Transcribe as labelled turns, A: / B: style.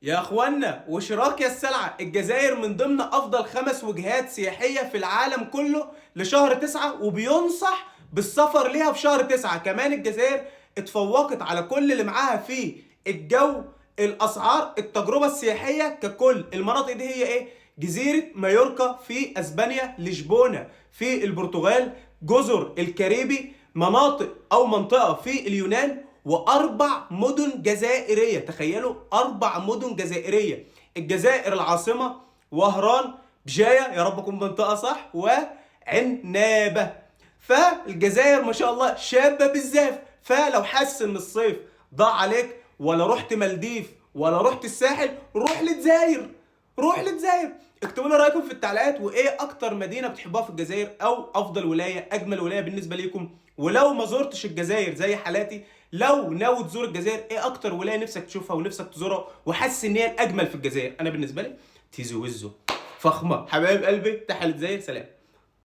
A: يا اخوانا وشراك يا السلعة، الجزائر من ضمن افضل 5 وجهات سياحية في العالم كله لشهر 9، وبينصح بالسفر ليها في شهر 9. كمان الجزائر اتفوقت على كل اللي معاها في الجو، الاسعار، التجربة السياحية ككل. المناطق دي هي ايه؟ جزيرة مايوركا في اسبانيا، لشبونة في البرتغال، جزر الكاريبي، مناطق او منطقة في اليونان، واربع مدن جزائريه. تخيلوا 4 مدن جزائريه. الجزائر العاصمه وهران، بجايه، يا رب اكون منطقه صح، وعنابه. فالجزائر ما شاء الله شابه بالزاف. فلو حاسس ان الصيف ضاع عليك، ولا رحت مالديف ولا رحت الساحل، روح للجزائر. روح للجزائر. اكتبوا لي رايكم في التعليقات، وايه اكتر مدينه بتحبوها في الجزائر، او افضل ولايه، اجمل ولايه بالنسبه ليكم. ولو ما زرتش الجزائر زي حالاتي، لو ناوي تزور الجزائر، ايه اكتر ولايه نفسك تشوفها ونفسك تزورها وحاسس ان هي الاجمل في الجزائر؟ انا بالنسبه لي تيزي وزو، فخمه، حبايب قلبي، تحية الجزائر، سلام.